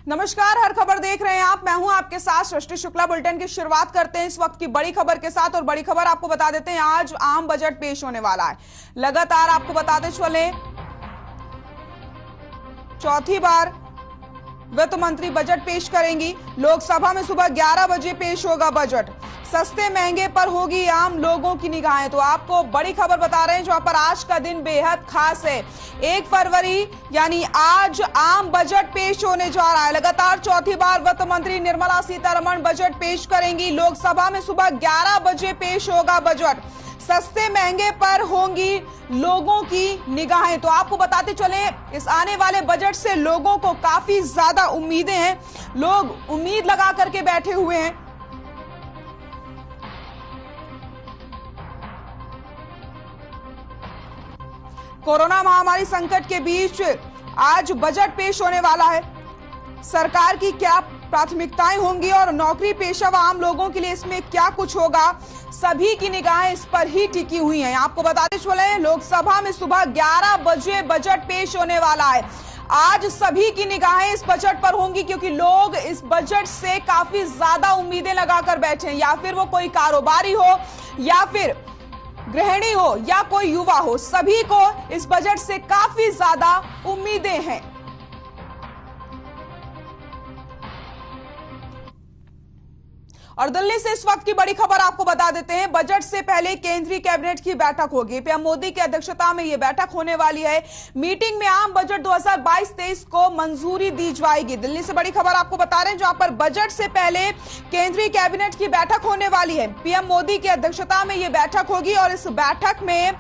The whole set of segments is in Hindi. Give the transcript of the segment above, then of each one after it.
नमस्कार, हर खबर देख रहे हैं आप। मैं हूं आपके साथ सृष्टि शुक्ला। बुलेटिन की शुरुआत करते हैं इस वक्त की बड़ी खबर के साथ। और बड़ी खबर आपको बता देते हैं, आज आम बजट पेश होने वाला है। लगातार आपको बताते चले, चौथी बार वित्त मंत्री बजट पेश करेंगी। लोकसभा में सुबह 11 बजे पेश होगा बजट। सस्ते महंगे पर होगी आम लोगों की निगाहें। तो आपको बड़ी खबर बता रहे हैं, जहां पर आज का दिन बेहद खास है। 1 फरवरी यानी आज आम बजट पेश होने जा रहा है। लगातार चौथी बार वित्त मंत्री निर्मला सीतारमण बजट पेश करेंगी। लोकसभा में सुबह 11 बजे पेश होगा बजट। सस्ते महंगे पर होंगी लोगों की निगाहें। तो आपको बताते चले, इस आने वाले बजट से लोगों को काफी ज्यादा उम्मीदें हैं। लोग उम्मीद लगा करके बैठे हुए हैं। कोरोना महामारी संकट के बीच आज बजट पेश होने वाला है। सरकार की क्या प्राथमिकताएं होंगी और नौकरी पेशा व आम लोगों के लिए इसमें क्या कुछ होगा, सभी की निगाहें इस पर ही टिकी हुई हैं। आपको बताते चले, लोकसभा में सुबह 11 बजे बजट पेश होने वाला है। आज सभी की निगाहें इस बजट पर होंगी, क्योंकि लोग इस बजट से काफी ज्यादा उम्मीदें लगाकर बैठे हैं। या फिर वो कोई कारोबारी हो, या फिर गृहिणी हो, या कोई युवा हो, सभी को इस बजट से काफी ज्यादा उम्मीदें हैं। और दिल्ली से इस वक्त की बड़ी खबर आपको बता देते हैं, बजट से पहले केंद्रीय कैबिनेट की बैठक होगी। पीएम मोदी की अध्यक्षता में यह बैठक होने वाली है। मीटिंग में आम बजट 2022-23 को मंजूरी दी जाएगी। दिल्ली से बड़ी खबर आपको बता रहे हैं, जहां पर बजट से पहले केंद्रीय कैबिनेट की बैठक होने वाली है। पीएम मोदी की अध्यक्षता में यह बैठक होगी और इस बैठक में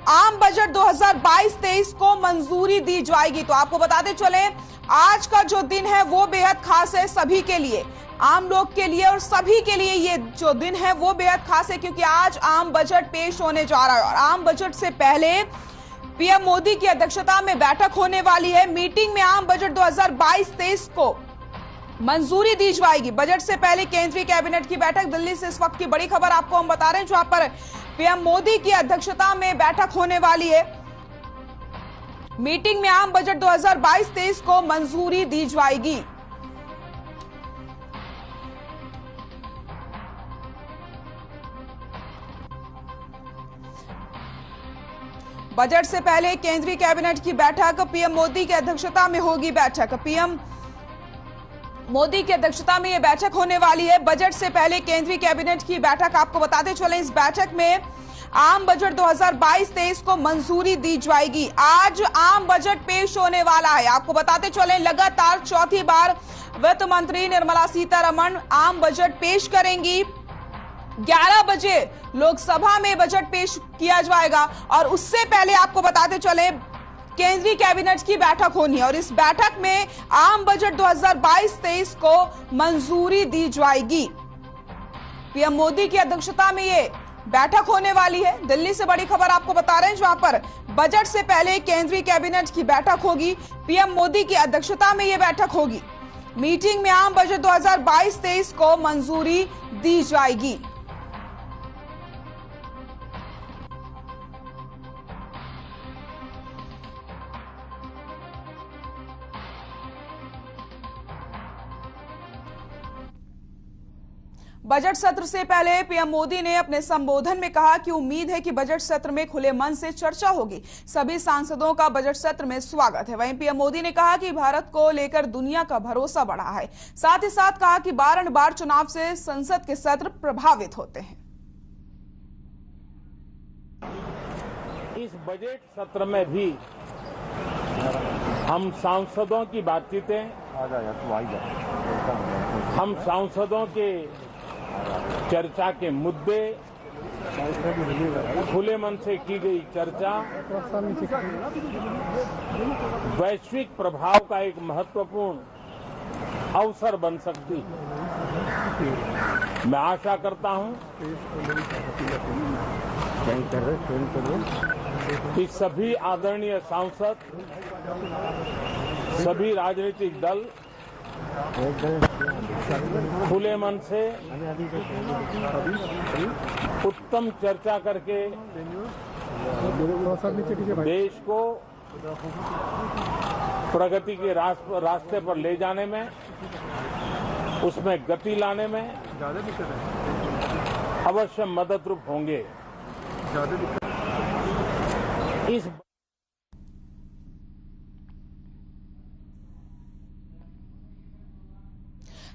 आम बजट 2022-23 को मंजूरी दी जाएगी। तो आपको बताते चले, आज का जो दिन है वो बेहद खास है सभी के लिए, आम लोग के लिए और सभी के लिए। ये जो दिन है वो बेहद खास है, क्योंकि आज आम बजट पेश होने जा रहा है। और आम बजट से पहले पीएम मोदी की अध्यक्षता में बैठक होने वाली है। मीटिंग में आम बजट 2022-23 को मंजूरी दी जाएगी। बजट से पहले केंद्रीय कैबिनेट की बैठक। दिल्ली से इस वक्त की बड़ी खबर आपको हम बता रहे हैं, जहां पर पीएम मोदी की अध्यक्षता में बैठक होने वाली है। मीटिंग में आम बजट 2022-23 को मंजूरी दी जाएगी। बजट से पहले केंद्रीय कैबिनेट की बैठक, पीएम मोदी की अध्यक्षता में होगी बैठक। पीएम मोदी की अध्यक्षता में यह बैठक होने वाली है। बजट से पहले केंद्रीय कैबिनेट की बैठक। आपको बताते चले, इस बैठक में आम बजट 2022-23 को मंजूरी दी जाएगी। आज आम बजट पेश होने वाला है। आपको बताते चले, लगातार चौथी बार वित्त मंत्री निर्मला सीतारमण आम बजट पेश करेंगी। 11 बजे लोकसभा में बजट पेश किया जाएगा और उससे पहले आपको बताते चले, केंद्रीय कैबिनेट की बैठक होनी है और इस बैठक में आम बजट 2022-23 को मंजूरी दी जाएगी। पीएम मोदी की अध्यक्षता में ये बैठक होने वाली है। दिल्ली से बड़ी खबर आपको बता रहे हैं, जहां पर बजट से पहले केंद्रीय कैबिनेट की बैठक होगी। पीएम मोदी की अध्यक्षता में यह बैठक होगी। मीटिंग में आम बजट 2022-23 को मंजूरी दी जाएगी। बजट सत्र से पहले पीएम मोदी ने अपने संबोधन में कहा कि उम्मीद है कि बजट सत्र में खुले मन से चर्चा होगी। सभी सांसदों का बजट सत्र में स्वागत है। वहीं पीएम मोदी ने कहा कि भारत को लेकर दुनिया का भरोसा बढ़ा है। साथ ही साथ कहा कि बार चुनाव से संसद के सत्र प्रभावित होते हैं। इस बजट सत्र में भी हम सांसदों की बातचीतें, हम सांसदों के चर्चा के मुद्दे, खुले मन से की गई चर्चा वैश्विक प्रभाव का एक महत्वपूर्ण अवसर बन सकती है। मैं आशा करता हूं कि सभी आदरणीय सांसद, सभी राजनीतिक दल खुले मन से उत्तम चर्चा करके देश को प्रगति के रास्ते पर ले जाने में, उसमें गति लाने में अवश्य मददरूप होंगे। इस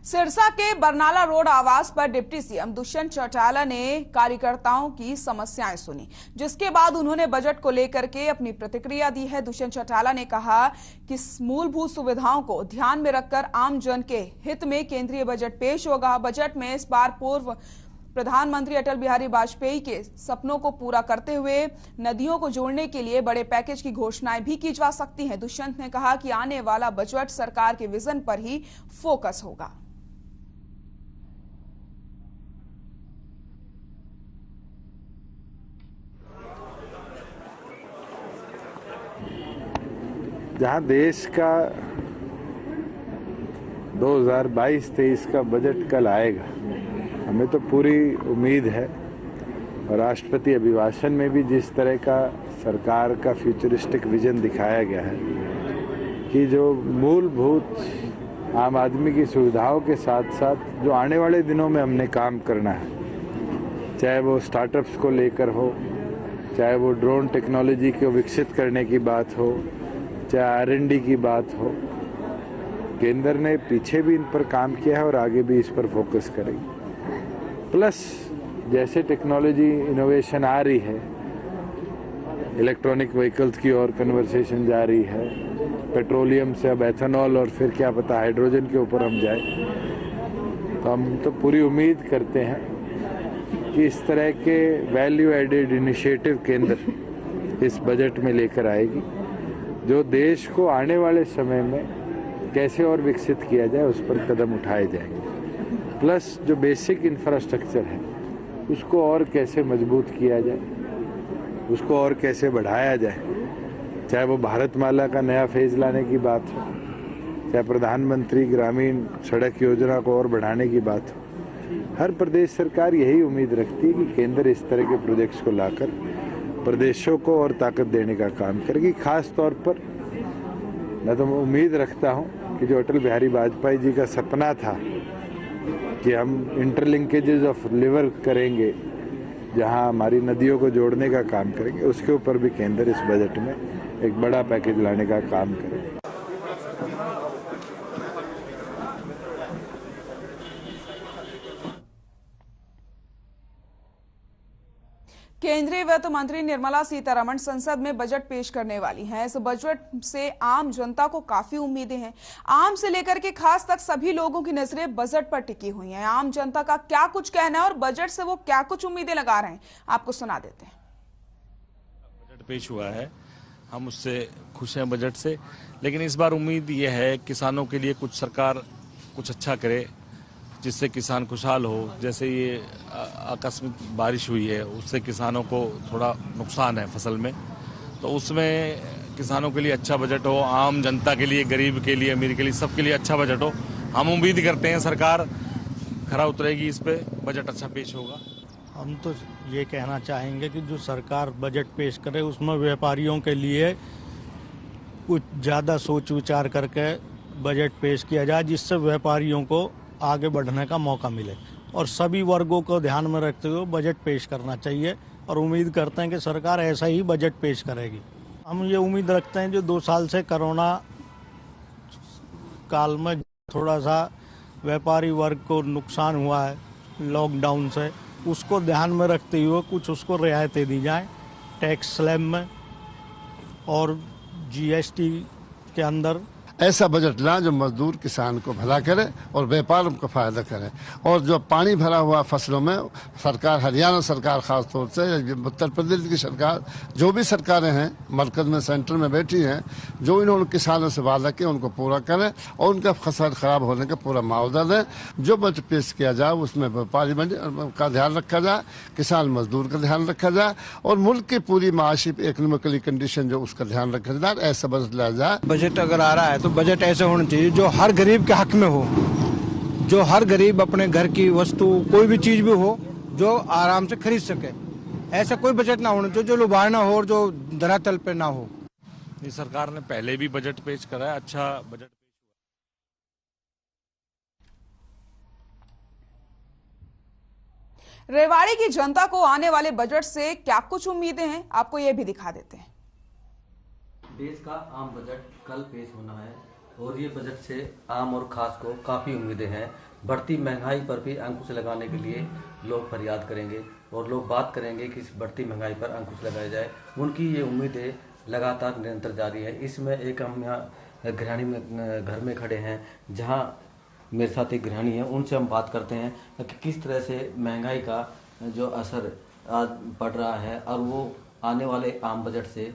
सिरसा के बरनाला रोड आवास पर डिप्टी सीएम दुष्यंत चौटाला ने कार्यकर्ताओं की समस्याएं सुनी, जिसके बाद उन्होंने बजट को लेकर के अपनी प्रतिक्रिया दी है। दुष्यंत चौटाला ने कहा कि मूलभूत सुविधाओं को ध्यान में रखकर आम जन के हित में केंद्रीय बजट पेश होगा। बजट में इस बार पूर्व प्रधानमंत्री अटल बिहारी वाजपेयी के सपनों को पूरा करते हुए नदियों को जोड़ने के लिए बड़े पैकेज की घोषणाएं भी की जा सकती हैं। दुष्यंत ने कहा कि आने वाला बजट सरकार के विजन पर ही फोकस होगा। जहां देश का 2022-23 का बजट कल आएगा, हमें तो पूरी उम्मीद है, और राष्ट्रपति अभिभाषण में भी जिस तरह का सरकार का फ्यूचरिस्टिक विजन दिखाया गया है कि जो मूलभूत आम आदमी की सुविधाओं के साथ साथ जो आने वाले दिनों में हमने काम करना है, चाहे वो स्टार्टअप्स को लेकर हो, चाहे वो ड्रोन टेक्नोलॉजी को विकसित करने की बात हो, चाहे R&D की बात हो, केंद्र ने पीछे भी इन पर काम किया है और आगे भी इस पर फोकस करेगी। प्लस जैसे टेक्नोलॉजी इनोवेशन आ रही है, इलेक्ट्रॉनिक व्हीकल्स की और कन्वर्सेशन जा रही है, पेट्रोलियम से अब एथेनॉल और फिर क्या पता हाइड्रोजन के ऊपर हम जाए, तो हम तो पूरी उम्मीद करते हैं कि इस तरह के वैल्यू एडेड इनिशिएटिव केंद्र इस बजट में लेकर आएगी, जो देश को आने वाले समय में कैसे और विकसित किया जाए उस पर कदम उठाए जाएंगे। प्लस जो बेसिक इंफ्रास्ट्रक्चर है उसको और कैसे मजबूत किया जाए, उसको और कैसे बढ़ाया जाए, चाहे वो भारतमाला का नया फेज लाने की बात हो, चाहे प्रधानमंत्री ग्रामीण सड़क योजना को और बढ़ाने की बात हो। हर प्रदेश सरकार यही उम्मीद रखती है कि केंद्र इस तरह के प्रोजेक्ट्स को लाकर प्रदेशों को और ताकत देने का काम करेगी। खास तौर पर मैं तो उम्मीद रखता हूं कि जो अटल बिहारी वाजपेयी जी का सपना था कि हम इंटरलिंकेजेस ऑफ रिवर करेंगे, जहां हमारी नदियों को जोड़ने का काम करेंगे, उसके ऊपर भी केंद्र इस बजट में एक बड़ा पैकेज लाने का काम करेगा। केंद्रीय वित्त मंत्री निर्मला सीतारमण संसद में बजट पेश करने वाली हैं। इस बजट से आम जनता को काफी उम्मीदें हैं। आम से लेकर के खास तक सभी लोगों की नजरें बजट पर टिकी हुई हैं। आम जनता का क्या कुछ कहना है और बजट से वो क्या कुछ उम्मीदें लगा रहे हैं, आपको सुना देते हैं। बजट पेश हुआ है, हम उससे खुश हैं बजट से, लेकिन इस बार उम्मीद ये है किसानों के लिए कुछ सरकार कुछ अच्छा करे जिससे किसान खुशहाल हो। जैसे ये आकस्मिक बारिश हुई है, उससे किसानों को थोड़ा नुकसान है फसल में, तो उसमें किसानों के लिए अच्छा बजट हो, आम जनता के लिए, गरीब के लिए, अमीर के लिए, सबके लिए अच्छा बजट हो। हम उम्मीद करते हैं सरकार खरा उतरेगी, इस पे बजट अच्छा पेश होगा। हम तो ये कहना चाहेंगे कि जो सरकार बजट पेश करे उसमें व्यापारियों के लिए कुछ ज़्यादा सोच विचार करके बजट पेश किया जाए, जिससे व्यापारियों को आगे बढ़ने का मौका मिले, और सभी वर्गों को ध्यान में रखते हुए बजट पेश करना चाहिए, और उम्मीद करते हैं कि सरकार ऐसा ही बजट पेश करेगी। हम ये उम्मीद रखते हैं जो 2 साल से कोरोना काल में थोड़ा सा व्यापारी वर्ग को नुकसान हुआ है लॉकडाउन से, उसको ध्यान में रखते हुए कुछ उसको रियायतें दी जाएं टैक्स स्लैब में और GST के अंदर। ऐसा बजट लाएं जो मजदूर किसान को भला करे और व्यापारियों को फायदा करे। और जो पानी भरा हुआ फसलों में सरकार, हरियाणा सरकार खास तौर से, उत्तर प्रदेश की सरकार, जो भी सरकारें हैं मरकज में, सेंटर में बैठी हैं, जो इन्होंने किसानों से वादा किया उनको पूरा करें और उनका फसल खराब होने का पूरा मुआवजा दें। जो बजट पेश किया जाए उसमें व्यापारी का ध्यान रखा जाए, किसान मजदूर का ध्यान रखा जाए और मुल्क की पूरी माशी इकोनॉमिकली कंडीशन जो उसका ध्यान रखा जाए। ऐसा बजट लाया जाए। बजट अगर आ रहा है तो बजट ऐसे होना चाहिए जो हर गरीब के हक में हो, जो हर गरीब अपने घर की वस्तु कोई भी चीज भी हो जो आराम से खरीद सके। ऐसा कोई बजट ना होना चाहिए जो लुभावना हो और जो धरातल पे ना हो। ये सरकार ने पहले भी बजट पेश करा है, अच्छा बजट। रेवाड़ी की जनता को आने वाले बजट से क्या कुछ उम्मीदें हैं, आपको ये भी दिखा देते हैं। देश का आम बजट कल पेश होना है और ये बजट से आम और खास को काफ़ी उम्मीदें हैं। बढ़ती महंगाई पर भी अंकुश लगाने के लिए लोग फरियाद करेंगे और लोग बात करेंगे कि इस बढ़ती महंगाई पर अंकुश लगाया जाए। उनकी ये उम्मीदें लगातार निरंतर जारी है। इसमें एक हम यहाँ गृहिणी में घर में खड़े हैं, जहाँ मेरे साथ एक गृहिणी है, उनसे हम बात करते हैं कि किस तरह से महंगाई का जो असर आज पड़ रहा है और वो आने वाले आम बजट से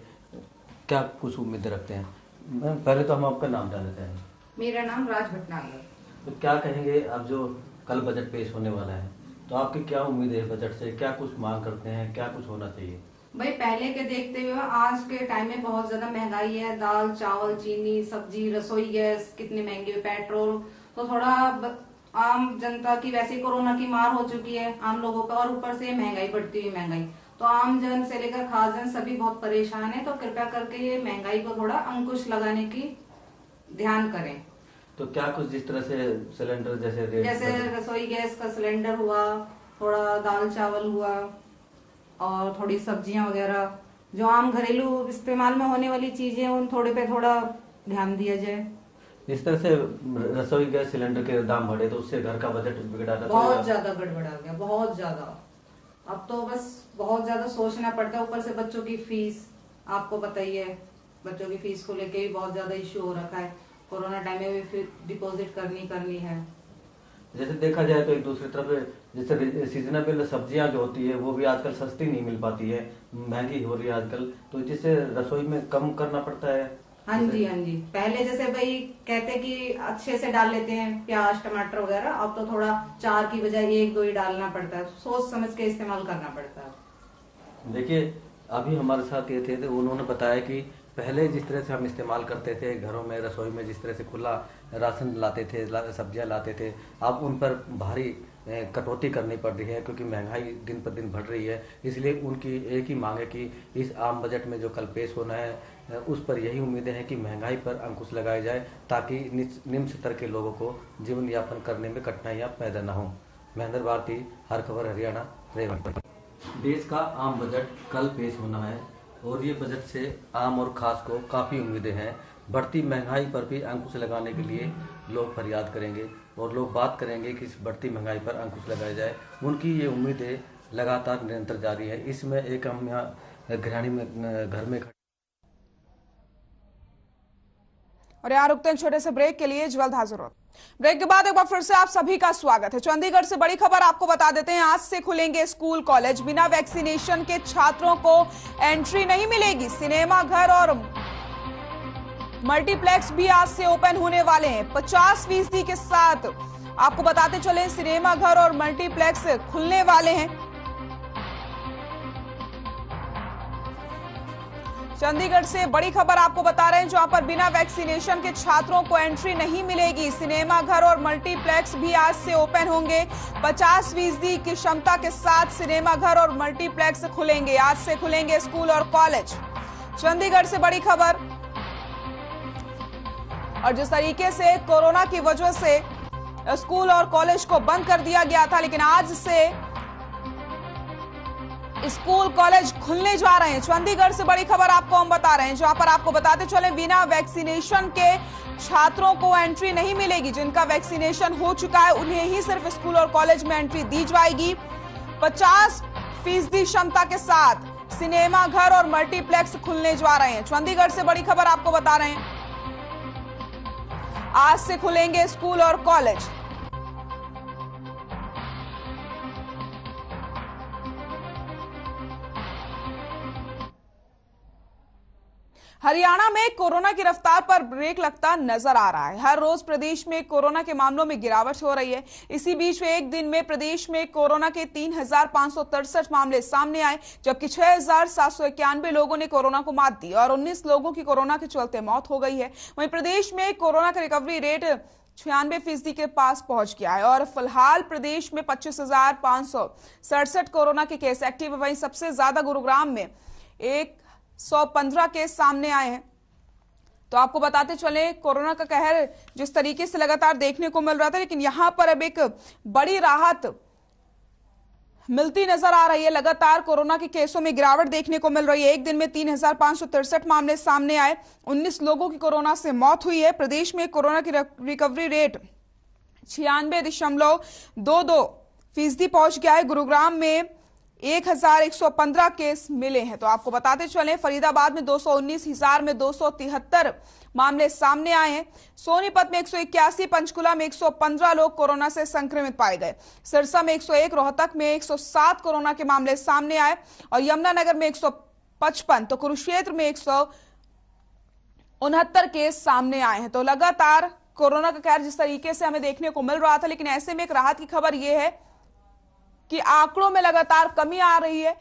क्या कुछ उम्मीदें रखते हैं। मैम, पहले तो हम आपका नाम जानना चाहेंगे। मेरा नाम राज भटनागर। तो क्या कहेंगे, अब जो कल बजट पेश होने वाला है तो आपकी क्या उम्मीद है बजट से, क्या कुछ मांग करते हैं, क्या कुछ होना चाहिए? भाई, पहले के देखते हुए आज के टाइम में बहुत ज्यादा महंगाई है। दाल, चावल, चीनी, सब्जी, रसोई गैस कितने महंगे, पेट्रोल, तो थोड़ा आम जनता की वैसे कोरोना की मार हो चुकी है आम लोगों पर, और ऊपर से महंगाई, बढ़ती हुई महंगाई, तो आम जन से लेकर खास जन सभी बहुत परेशान है। तो कृपया करके ये महंगाई को थोड़ा अंकुश लगाने की ध्यान करें। तो क्या कुछ जिस तरह से सिलेंडर जैसे रसोई गैस का सिलेंडर हुआ, थोड़ा दाल चावल हुआ और थोड़ी सब्जियां वगैरह, जो आम घरेलू इस्तेमाल में होने वाली चीजें, उन थोड़े पे थोड़ा ध्यान दिया जाए। इस तरह से रसोई गैस सिलेंडर के दाम बढ़े तो उससे घर का बजट बिगड़ा, बहुत ज्यादा गड़बड़ा गया, बहुत ज्यादा। अब तो बस बहुत ज्यादा सोचना पड़ता है। ऊपर से बच्चों की फीस, आपको पता ही है, बच्चों की फीस को लेके भी बहुत ज्यादा इश्यू हो रखा है। कोरोना टाइम में भी फिर डिपॉजिट करनी है। जैसे देखा जाए तो एक दूसरी तरफ जैसे सीजनेबल सब्जियां जो होती है वो भी आजकल सस्ती नहीं मिल पाती है, महंगी हो रही है आजकल, तो जिससे रसोई में कम करना पड़ता है। हाँ जी। पहले जैसे भाई कहते कि अच्छे से डाल लेते हैं प्याज, टमाटर वगैरह, अब तो थोड़ा 4 की बजाय 1-2 ही डालना पड़ता है। सोच समझ के इस्तेमाल करना पड़ता है। देखिए, अभी हमारे साथ ये थे तो उन्होंने बताया कि पहले जिस तरह से हम इस्तेमाल करते थे घरों में, रसोई में, जिस तरह से खुला राशन लाते थे, सब्जियां लाते थे, अब उन पर भारी कटौती करनी पड़ रही है क्योंकि महंगाई दिन पर दिन बढ़ रही है। इसलिए उनकी एक ही मांग है कि इस आम बजट में जो कल पेश होना है उस पर यही उम्मीदें हैं कि महंगाई पर अंकुश लगाया जाए ताकि निम्न स्तर के लोगों को जीवन यापन करने में कठिनाइयां पैदा न हो। महेंद्र भारती, हर खबर हरियाणा, रेवाड़ी। देश का आम बजट कल पेश होना है और ये बजट से आम और खास को काफ़ी उम्मीदें हैं। बढ़ती महंगाई पर भी अंकुश लगाने के लिए लोग फरियाद करेंगे और लोग बात करेंगे कि इस बढ़ती महंगाई पर अंकुश लगाया जाए। उनकी ये उम्मीदें लगातार निरंतर जारी है। इसमें एक हम यहाँ गृहिणी में घर में और यहाँ रुकते हैं छोटे से ब्रेक के लिए, जल्द हाजिर होते। ब्रेक के बाद एक बार फिर से आप सभी का स्वागत है। चंडीगढ़ से बड़ी खबर आपको बता देते हैं, आज से खुलेंगे स्कूल कॉलेज। बिना वैक्सीनेशन के छात्रों को एंट्री नहीं मिलेगी। सिनेमा घर और मल्टीप्लेक्स भी आज से ओपन होने वाले हैं 50% के साथ। आपको बताते चले, सिनेमा घर और मल्टीप्लेक्स खुलने वाले हैं। चंडीगढ़ से बड़ी खबर आपको बता रहे हैं, जहां पर बिना वैक्सीनेशन के छात्रों को एंट्री नहीं मिलेगी। सिनेमा घर और मल्टीप्लेक्स भी आज से ओपन होंगे। 50% की क्षमता के साथ सिनेमा घर और मल्टीप्लेक्स खुलेंगे। आज से खुलेंगे स्कूल और कॉलेज। चंडीगढ़ से बड़ी खबर। और जिस तरीके से कोरोना की वजह से स्कूल और कॉलेज को बंद कर दिया गया था, लेकिन आज से स्कूल कॉलेज खुलने जा रहे हैं। चंडीगढ़ से बड़ी खबर आपको हम बता रहे हैं, जहां पर आपको बताते चले, बिना वैक्सीनेशन के छात्रों को एंट्री नहीं मिलेगी। जिनका वैक्सीनेशन हो चुका है उन्हें ही सिर्फ स्कूल और कॉलेज में एंट्री दी जाएगी। 50% क्षमता के साथ सिनेमा घर और मल्टीप्लेक्स खुलने जा रहे हैं। चंडीगढ़ से बड़ी खबर आपको बता रहे हैं, आज से खुलेंगे स्कूल और कॉलेज। हरियाणा में कोरोना की रफ्तार पर ब्रेक लगता नजर आ रहा है। हर रोज प्रदेश में कोरोना के मामलों में गिरावट हो रही है। इसी बीच एक दिन में प्रदेश में कोरोना के 3,563 मामले सामने आए, जबकि 6,791 लोगों ने कोरोना को मात दी और 19 लोगों की कोरोना के चलते मौत हो गई है। वहीं प्रदेश में कोरोना का रिकवरी रेट 96% के पास पहुंच गया है और फिलहाल प्रदेश में 25,567 कोरोना के केस एक्टिव है। वहीं सबसे ज्यादा गुरुग्राम में 115 केस सामने आए हैं। तो आपको बताते चले कोरोना का कहर जिस तरीके से लगातार देखने को मिल रहा था, लेकिन यहां पर अब एक बड़ी राहत मिलती नजर आ रही है। लगातार कोरोना के केसों में गिरावट देखने को मिल रही है। एक दिन में 3,563 मामले सामने आए, 19 लोगों की कोरोना से मौत हुई है। प्रदेश में कोरोना की रिकवरी रेट 96.22% पहुंच गया है। गुरुग्राम में 1,115 केस मिले हैं। तो आपको बताते चले फरीदाबाद में 219, हिसार में 273 मामले सामने आए हैं। सोनीपत में 181, पंचकुला में 115 लोग कोरोना से संक्रमित पाए गए। सिरसा में 101, रोहतक में 107 कोरोना के मामले सामने आए और यमुनानगर में 155 तो कुरुक्षेत्र में 169 केस सामने आए हैं। तो लगातार कोरोना का कहर जिस तरीके से हमें देखने को मिल रहा था, लेकिन ऐसे में एक राहत की खबर यह है कि आंकड़ों में लगातार कमी आ रही है।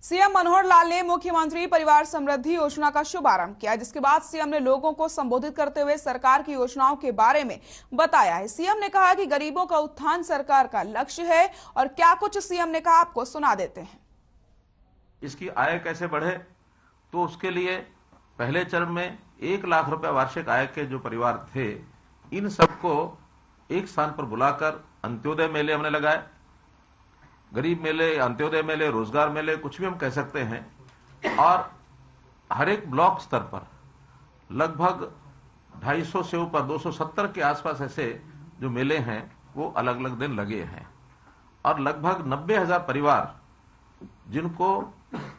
सीएम मनोहर लाल ने मुख्यमंत्री परिवार समृद्धि योजना का शुभारंभ किया, जिसके बाद सीएम ने लोगों को संबोधित करते हुए सरकार की योजनाओं के बारे में बताया है। सीएम ने कहा कि गरीबों का उत्थान सरकार का लक्ष्य है और क्या कुछ सीएम ने कहा आपको सुना देते हैं। इसकी आय कैसे बढ़े, तो उसके लिए पहले चरण में 1 लाख रुपए वार्षिक आय के जो परिवार थे, इन सबको एक स्थान पर बुलाकर अंत्योदय मेले हमने लगाए। गरीब मेले, अंत्योदय मेले, रोजगार मेले, कुछ भी हम कह सकते हैं। और हर एक ब्लॉक स्तर पर लगभग 250 से ऊपर 270 के आसपास ऐसे जो मेले हैं वो अलग अलग दिन लगे हैं। और लगभग 90,000 परिवार जिनको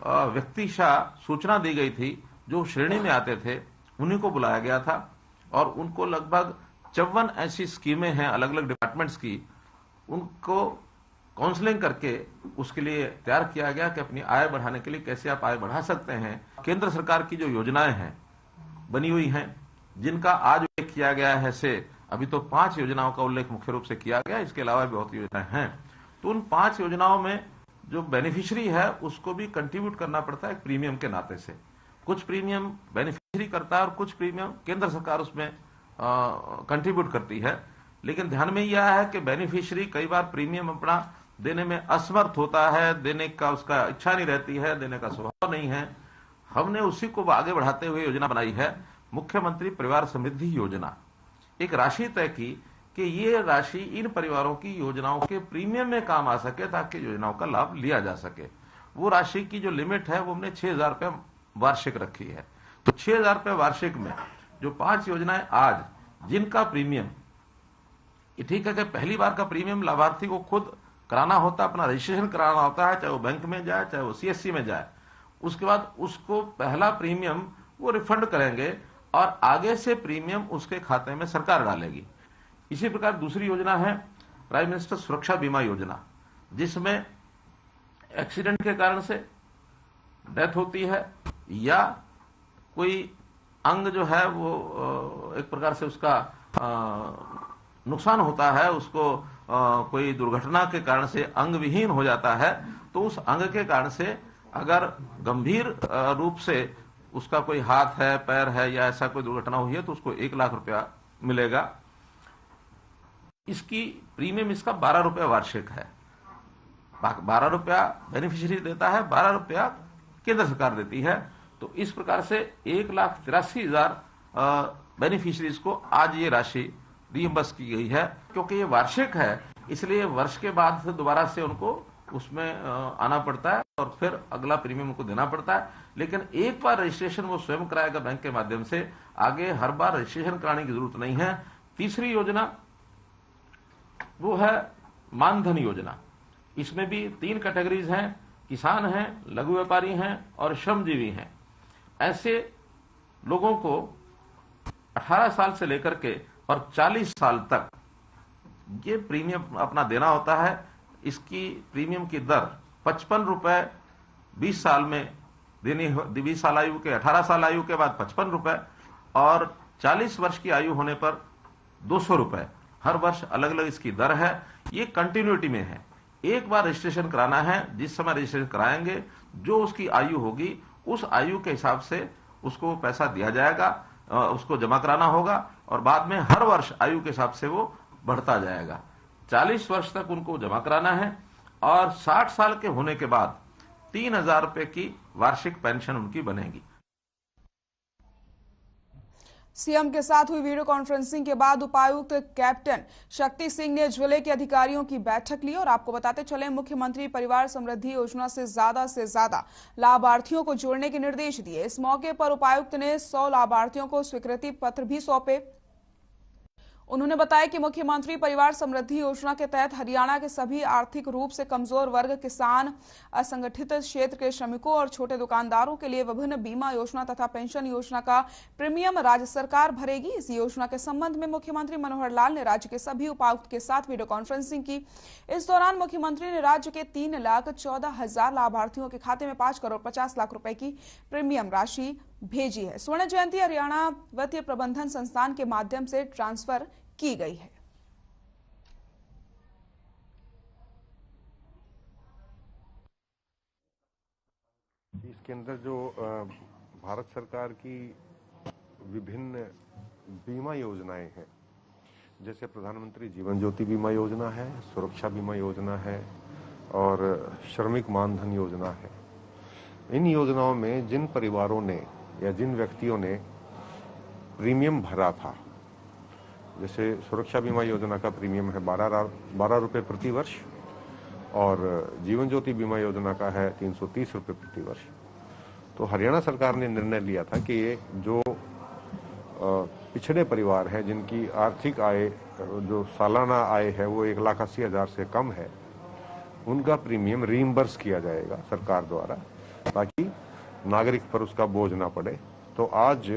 व्यक्तिशः सूचना दी गई थी, जो श्रेणी में आते थे, उन्हीं को बुलाया गया था। और उनको लगभग 54 ऐसी स्कीमें हैं अलग अलग डिपार्टमेंट्स की, उनको काउंसलिंग करके उसके लिए तैयार किया गया कि अपनी आय बढ़ाने के लिए कैसे आप आय बढ़ा सकते हैं। केंद्र सरकार की जो योजनाएं हैं बनी हुई हैं, जिनका आज उल्लेख किया गया है, से अभी तो 5 योजनाओं का उल्लेख मुख्य रूप से किया गया, इसके अलावा भी बहुत योजनाएं हैं। तो उन 5 योजनाओं में जो बेनिफिशियरी है उसको भी कंट्रीब्यूट करना पड़ता है प्रीमियम के नाते से। कुछ प्रीमियम बेनिफिशियरी करता है और कुछ प्रीमियम केंद्र सरकार उसमें कंट्रीब्यूट करती है। लेकिन ध्यान में यह है कि बेनिफिशियरी कई बार प्रीमियम अपना देने में असमर्थ होता है, देने का उसका इच्छा नहीं रहती है, देने का स्वभाव नहीं है। हमने उसी को आगे बढ़ाते हुए योजना बनाई है मुख्यमंत्री परिवार समृद्धि योजना। एक राशि तय की कि ये राशि इन परिवारों की योजनाओं के प्रीमियम में काम आ सके ताकि योजनाओं का लाभ लिया जा सके। वो राशि की जो लिमिट है वो हमने 6,000 रुपये वार्षिक रखी है। तो 6,000 रुपये वार्षिक में जो 5 योजनाएं आज जिनका प्रीमियम, ठीक है कि पहली बार का प्रीमियम लाभार्थी को खुद कराना होता, अपना रजिस्ट्रेशन कराना होता है, चाहे वो बैंक में जाए चाहे वो सीएससी में जाए। उसके बाद उसको पहला प्रीमियम वो रिफंड करेंगे और आगे से प्रीमियम उसके खाते में सरकार डालेगी। इसी प्रकार दूसरी योजना है प्राइम मिनिस्टर सुरक्षा बीमा योजना, जिसमें एक्सीडेंट के कारण से डेथ होती है या कोई अंग जो है वो एक प्रकार से उसका नुकसान होता है, उसको कोई दुर्घटना के कारण से अंग विहीन हो जाता है, तो उस अंग के कारण से अगर गंभीर रूप से उसका कोई हाथ है, पैर है या ऐसा कोई दुर्घटना हुई है तो उसको 1 लाख रुपया मिलेगा। इसकी प्रीमियम इसका 12 रुपया वार्षिक है। 12 रुपया बेनिफिशियरी देता है, 12 रुपया केंद्र सरकार देती है। तो इस प्रकार से 1,83,000 बेनिफिशियरीज को आज ये राशि रिइंबर्स की गई है। क्योंकि ये वार्षिक है, इसलिए वर्ष के बाद से दोबारा से उनको उसमें आना पड़ता है और फिर अगला प्रीमियम उनको देना पड़ता है। लेकिन एक बार रजिस्ट्रेशन वो स्वयं कराएगा बैंक के माध्यम से, आगे हर बार रजिस्ट्रेशन कराने की जरूरत नहीं है। तीसरी योजना वो है मानधन योजना। इसमें भी 3 कैटेगरीज हैं, किसान हैं, लघु व्यापारी हैं और श्रमजीवी हैं। ऐसे लोगों को 18 साल से लेकर के और 40 साल तक ये प्रीमियम अपना देना होता है। इसकी प्रीमियम की दर 55 रुपए 20 साल में देनी, 20 साल आयु के, 18 साल आयु के बाद 55 रुपए और 40 वर्ष की आयु होने पर 200 रुपए। हर वर्ष अलग अलग इसकी दर है। ये कंटिन्यूटी में है। एक बार रजिस्ट्रेशन कराना है, जिस समय रजिस्ट्रेशन कराएंगे जो उसकी आयु होगी उस आयु के हिसाब से उसको पैसा दिया जाएगा, उसको जमा कराना होगा और बाद में हर वर्ष आयु के हिसाब से वो बढ़ता जाएगा। 40 वर्ष तक उनको जमा कराना है। और 60 साल के होने के बाद 3,000 रुपए की वार्षिक पेंशन उनकी बनेगी। सीएम के साथ हुई वीडियो कॉन्फ्रेंसिंग के बाद उपायुक्त कैप्टन शक्ति सिंह ने जिले के अधिकारियों की बैठक ली और आपको बताते चले मुख्यमंत्री परिवार समृद्धि योजना से ज्यादा लाभार्थियों को जोड़ने के निर्देश दिए। इस मौके पर उपायुक्त ने 100 लाभार्थियों को स्वीकृति पत्र भी सौंपे। उन्होंने बताया कि मुख्यमंत्री परिवार समृद्धि योजना के तहत हरियाणा के सभी आर्थिक रूप से कमजोर वर्ग, किसान, असंगठित क्षेत्र के श्रमिकों और छोटे दुकानदारों के लिए विभिन्न बीमा योजना तथा पेंशन योजना का प्रीमियम राज्य सरकार भरेगी। इस योजना के संबंध में मुख्यमंत्री मनोहर लाल ने राज्य के सभी उपायुक्त के साथ वीडियो कॉन्फ्रेंसिंग की। इस दौरान मुख्यमंत्री ने राज्य के 3,14,000 लाभार्थियों के खाते में 5 करोड़ 50 लाख रुपए की प्रीमियम राशि भेजी है। स्वर्ण जयंती हरियाणा वित्तीय प्रबंधन संस्थान के माध्यम से ट्रांसफर की गई है। इसके अंदर जो भारत सरकार की विभिन्न बीमा योजनाएं हैं, जैसे प्रधानमंत्री जीवन ज्योति बीमा योजना है, सुरक्षा बीमा योजना है और श्रमिक मानधन योजना है। इन योजनाओं में जिन परिवारों ने या जिन व्यक्तियों ने प्रीमियम भरा था, जैसे सुरक्षा बीमा योजना का प्रीमियम है 12 रुपये प्रति वर्ष और जीवन ज्योति बीमा योजना का है 330 रुपये प्रति वर्ष। तो हरियाणा सरकार ने निर्णय लिया था कि ये जो पिछड़े परिवार हैं, जिनकी आर्थिक आय जो सालाना आय है वो 1,80,000 से कम है, उनका प्रीमियम रीइंबर्स किया जाएगा सरकार द्वारा, ताकि नागरिक पर उसका बोझ ना पड़े। तो आज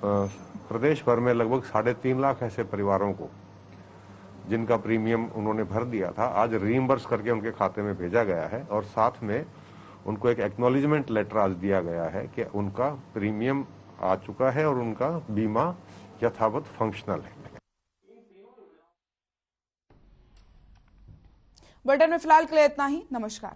प्रदेश भर में लगभग 3.5 लाख ऐसे परिवारों को जिनका प्रीमियम उन्होंने भर दिया था, आज रीइंबर्स करके उनके खाते में भेजा गया है और साथ में उनको एक एक्नॉलेजमेंट लेटर आज दिया गया है कि उनका प्रीमियम आ चुका है और उनका बीमा यथावत फंक्शनल है। बुलेटिन में फिलहाल के लिए इतना ही। नमस्कार।